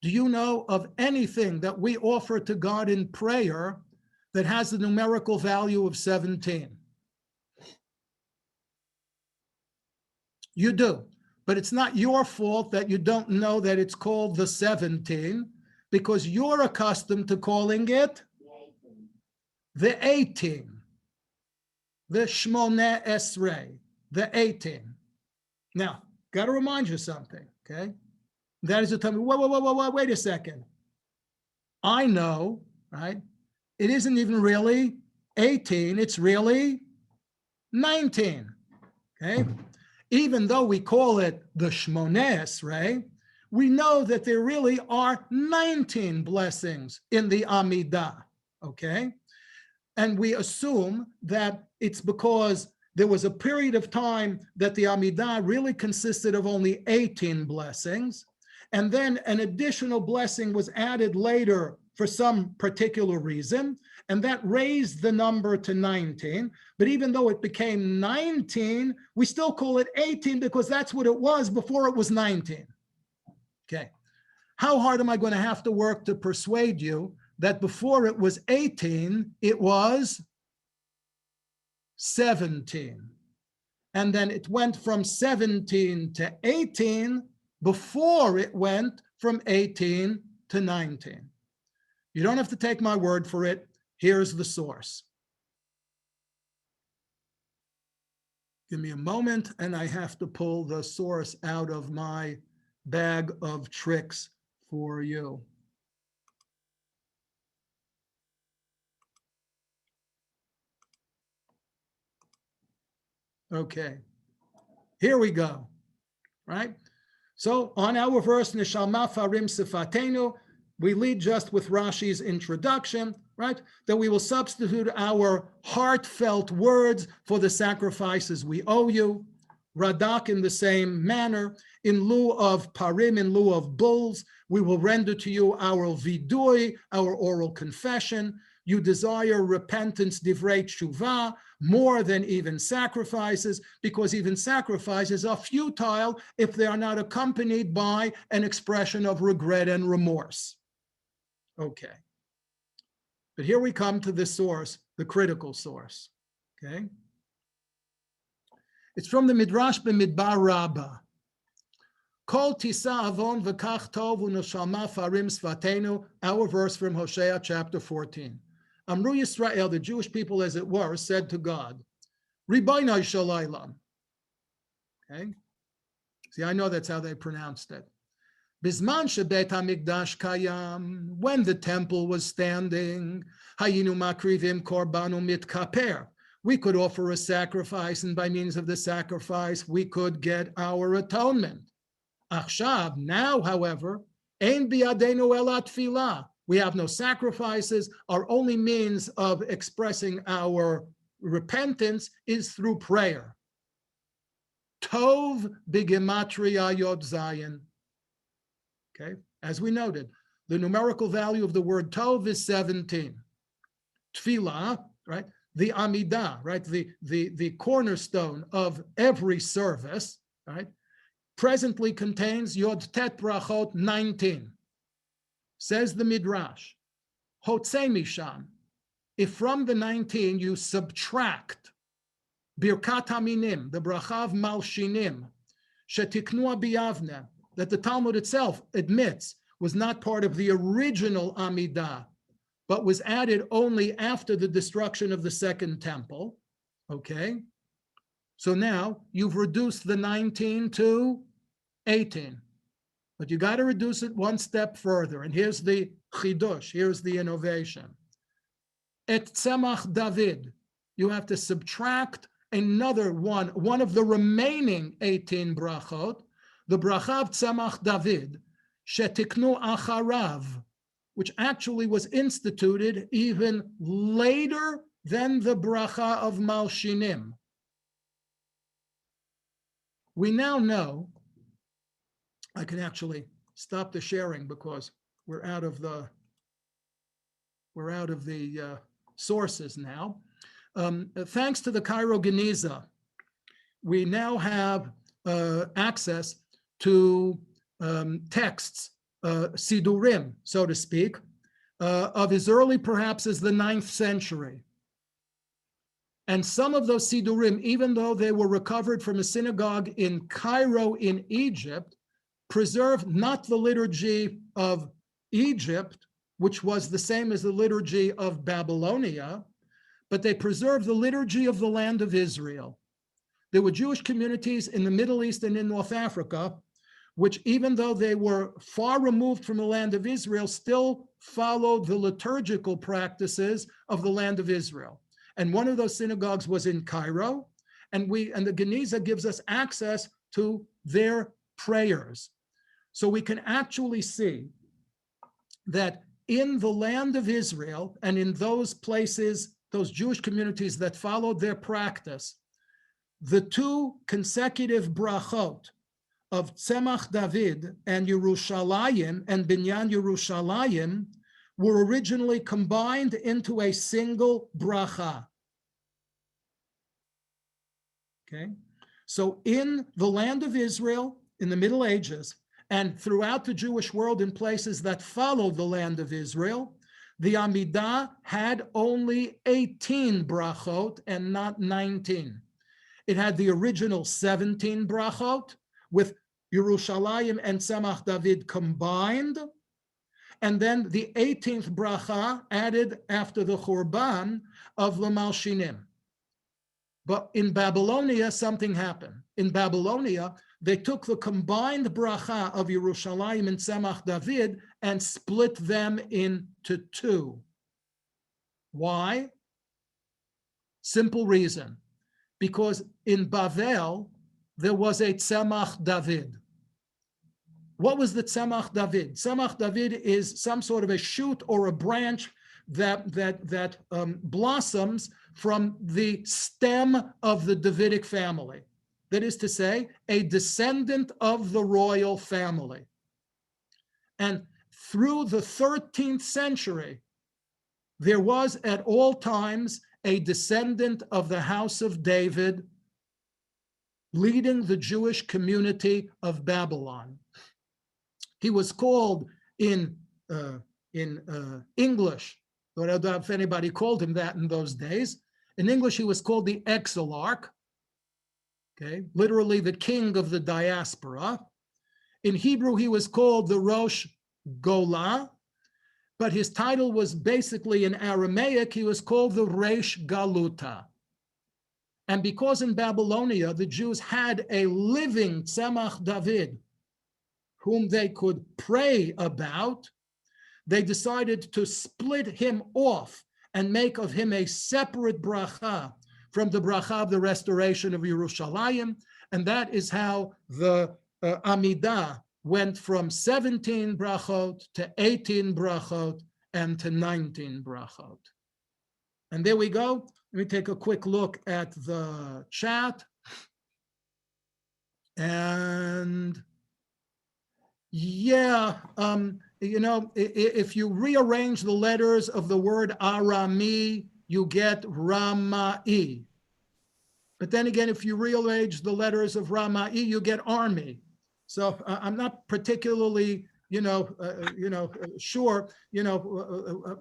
Do you know of anything that we offer to God in prayer that has the numerical value of 17? You do, but it's not your fault that you don't know that it's called the 17, because you're accustomed to calling it the 18, the Shmoneh Esrei, the 18. Now, got to remind you something, okay? That is to tell me, wait a second. I know, right? It isn't even really 18, it's really 19, okay? Even though we call it the Shmoneh Esrei, we know that there really are 19 blessings in the Amidah, okay? And we assume that it's because there was a period of time that the Amidah really consisted of only 18 blessings, and then an additional blessing was added later for some particular reason, and that raised the number to 19. But even though it became 19, we still call it 18 because that's what it was before it was 19. Okay. How hard am I going to have to work to persuade you that before it was 18, it was 17? And then it went from 17 to 18 before it went from 18 to 19. You don't have to take my word for it. Here's the source. Give me a moment, and I have to pull the source out of my bag of tricks for you. Okay, here we go, right? So on our verse, Nishalma Farim Sifatenu, we lead just with Rashi's introduction, right? That we will substitute our heartfelt words for the sacrifices we owe you. Radak in the same manner, in lieu of parim, in lieu of bulls, we will render to you our vidui, our oral confession. You desire repentance, divrei tshuva, more than even sacrifices, because even sacrifices are futile if they are not accompanied by an expression of regret and remorse. Okay. But here we come to the source, the critical source. Okay. It's from the Midrash B'Midbar Rabbah. Kol tisa avon v'kach tov u'noshalma farim svatenu, our verse from Hosea chapter 14. Amru Yisrael, the Jewish people as it were, said to God, Ribono shel olam. Okay. See, I know that's how they pronounced it. Bizman shebet hamikdash kayam, when the temple was standing, hayinu makrivim korbanu mitkaper, we could offer a sacrifice, and by means of the sacrifice, we could get our atonement. Achshav, now, however, ein biadenu ela tfilah, we have no sacrifices. Our only means of expressing our repentance is through prayer. Tov b'gematria yod zayin. Okay, as we noted, the numerical value of the word tov is 17. Tfilah, right? The Amidah, right? The cornerstone of every service, right? Presently contains Yod Tet Brachot 19. Says the Midrash, Hotzei Misham, if from the 19 you subtract Birkat Haminim, the Brachav Malshinim, Shetiknua Biyavne, that the Talmud itself admits was not part of the original Amidah, but was added only after the destruction of the second temple, okay? So now you've reduced the 19 to 18. But you got to reduce it one step further. And here's the chidush, here's the innovation. Et tzemach David, you have to subtract another one of the remaining 18 brachot, the bracha of tzemach David, shetiknu acharav, which actually was instituted even later than the bracha of Malshinim. We now know, I can actually stop the sharing because we're out of the sources now. Thanks to the Cairo Geniza, we now have access to texts, sidurim, so to speak, of as early perhaps as the 9th century. And some of those sidurim, even though they were recovered from a synagogue in Cairo in Egypt, preserve not the liturgy of Egypt, which was the same as the liturgy of Babylonia, but they preserve the liturgy of the land of Israel. There were Jewish communities in the Middle East and in North Africa, which even though they were far removed from the land of Israel, still followed the liturgical practices of the land of Israel. And one of those synagogues was in Cairo. And the Geniza gives us access to their prayers. So we can actually see that in the land of Israel and in those places, those Jewish communities that followed their practice, the two consecutive brachot of Tzemach David and Yerushalayim and Binyan Yerushalayim were originally combined into a single bracha. Okay, so in the land of Israel, in the Middle Ages, and throughout the Jewish world in places that followed the land of Israel, the Amidah had only 18 brachot and not 19. It had the original 17 brachot with Yerushalayim and Tzemach David combined, and then the 18th bracha added after the Churban of L'Malshinim. But in Babylonia, something happened. In Babylonia, they took the combined bracha of Yerushalayim and Tzemach David and split them into two. Why? Simple reason. Because in Bavel, there was a Tzemach David. What was the Tzemach David? Tzemach David is some sort of a shoot or a branch that blossoms from the stem of the Davidic family. That is to say, a descendant of the royal family. And through the 13th century, there was at all times a descendant of the house of David leading the Jewish community of Babylon. He was called in English, but I don't know if anybody called him that in those days. In English, he was called the Exilarch, okay, literally the king of the diaspora. In Hebrew, he was called the Rosh Golah, but his title was basically in Aramaic, he was called the Reish Galuta. And because in Babylonia, the Jews had a living Tzemach David, whom they could pray about, they decided to split him off and make of him a separate bracha from the bracha of the restoration of Yerushalayim. And that is how the Amidah went from 17 brachot to 18 brachot and to 19 brachot. And there we go. Let me take a quick look at the chat. And yeah, you know, if you rearrange the letters of the word Arami, you get Ramai. But then again, if you rearrange the letters of Ramai, you get army. So I'm not particularly, sure,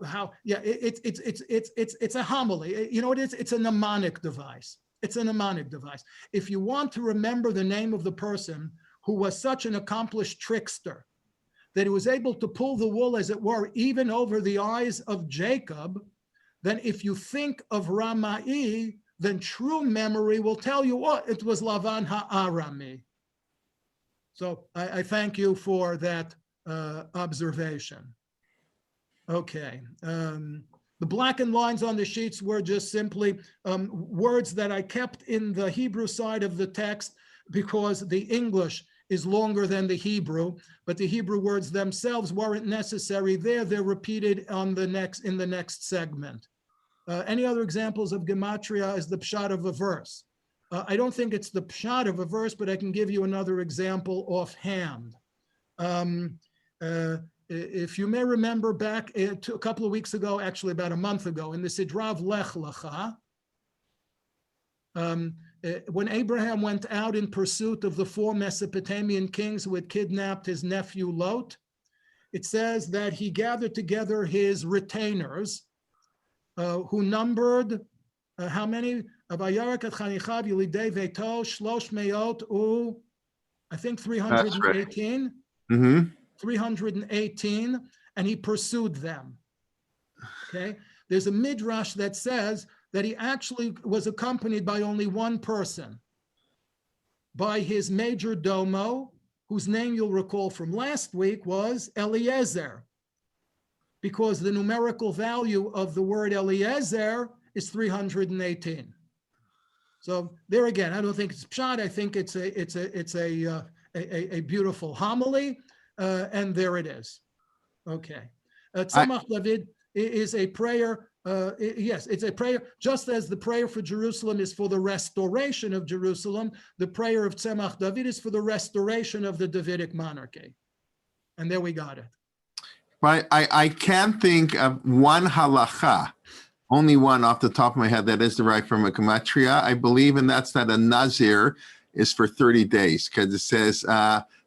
how. Yeah, it's a homily. You know what it is? It's a mnemonic device. It's a mnemonic device. If you want to remember the name of the person who was such an accomplished trickster that he was able to pull the wool, as it were, even over the eyes of Jacob, then if you think of Ramai, then true memory will tell you, oh, it was Lavan Ha'arami. So I thank you for that observation. Okay. The blackened lines on the sheets were just simply words that I kept in the Hebrew side of the text because the English is longer than the Hebrew, but the Hebrew words themselves weren't necessary there. They're repeated in the next segment. Any other examples of gematria as the pshat of a verse? I don't think it's the pshat of a verse, but I can give you another example offhand. If you may remember back a couple of weeks ago, actually about a month ago, in the Sidrav Lech Lecha, when Abraham went out in pursuit of the 4 Mesopotamian kings who had kidnapped his nephew Lot, it says that he gathered together his retainers, who numbered how many? I think 318. Mm-hmm. 318, and he pursued them. Okay, there's a midrash that says that he actually was accompanied by only one person, by his major domo, whose name you'll recall from last week was Eliezer, because the numerical value of the word Eliezer is 318. So there again, I don't think it's pshat. I think it's a beautiful homily, and there it is. Okay, Tzemach David is a prayer. Yes, it's a prayer. Just as the prayer for Jerusalem is for the restoration of Jerusalem, the prayer of Tzemach David is for the restoration of the Davidic monarchy. And there we got it. But I can't think of one halacha. Only one off the top of my head that is derived from a gematria, I believe, and that's that a nazir is for 30 days, because it says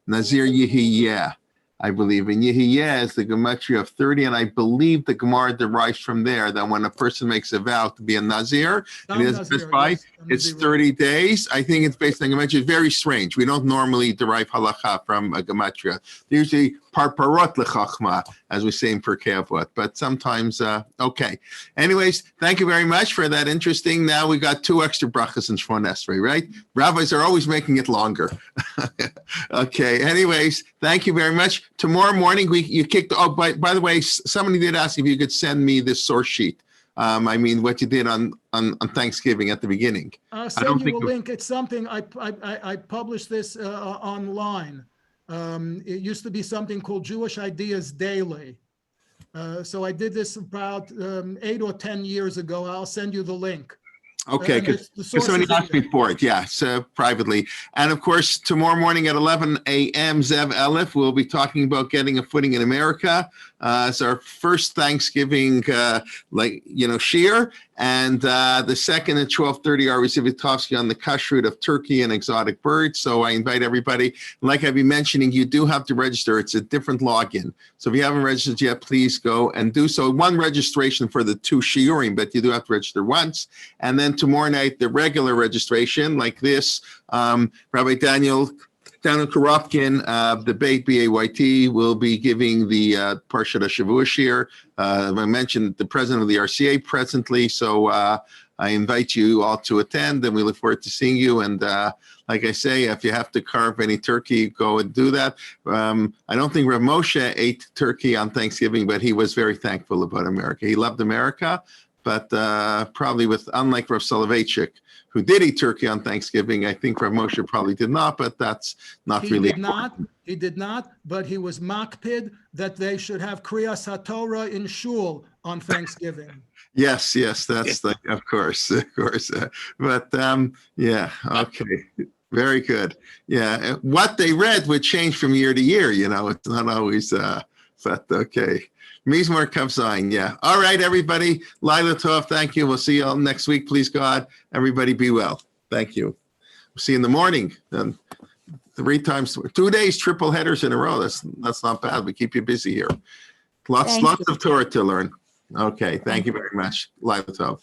nazir yihiyeh, I believe. And yihiyeh is the gematria of 30, and I believe the Gemara derives from there that when a person makes a vow to be a nazir, and he doesn't specify, it's 30 days. I think it's based on gematria. It's very strange. We don't normally derive halacha from a gematria. Usually parparot lechachma, as we say in Pirkei Avot, but sometimes, okay. Anyways, thank you very much for that interesting. Now we got 2 extra brachas in Shmon Esrei, right? Rabbis are always making it longer. Okay, anyways, thank you very much. Tomorrow morning, you kicked, oh, by the way, somebody did ask if you could send me this source sheet. I mean, what you did on Thanksgiving at the beginning. I'll send you a link. It's something, I published this online. It used to be something called Jewish Ideas Daily. So I did this about 8 or 10 years ago. I'll send you the link. Okay, because somebody asked me for it, yeah, so privately. And of course, tomorrow morning at 11 a.m., Zev Elif will be talking about getting a footing in America. It's our first Thanksgiving, shiur. And the second at 12:30, Ari Zivitovsky on the kashrut of turkey and exotic birds. So I invite everybody. Like I've been mentioning, you do have to register. It's a different login. So if you haven't registered yet, please go and do so. One registration for the 2 shiurim, but you do have to register once. And then tomorrow night, the regular registration like this, Rabbi Daniel Karofkin, the Beit BAYT, will be giving the Parshat HaShavua shiur. I mentioned the president of the RCA presently, so I invite you all to attend, and we look forward to seeing you. And like I say, if you have to carve any turkey, go and do that. I don't think Rav Moshe ate turkey on Thanksgiving, but he was very thankful about America. He loved America, but probably unlike Rav Soloveitchik, who did eat turkey on Thanksgiving, I think Rav Moshe probably did not, but that's not really important. He did not, but he was makpid that they should have Kriyas HaTorah in shul on Thanksgiving. Yes, that's of course. But yeah, okay. Very good. Yeah, what they read would change from year to year, it's not always, but okay. Mizmor Kavzayin, yeah. All right, everybody. Laila Tov, thank you. We'll see you all next week, please God. Everybody be well. Thank you. We'll see you in the morning. And 2 days, triple headers in a row. That's not bad. We keep you busy here. Lots of Torah to learn. Okay, thank you very much. Laila Tov.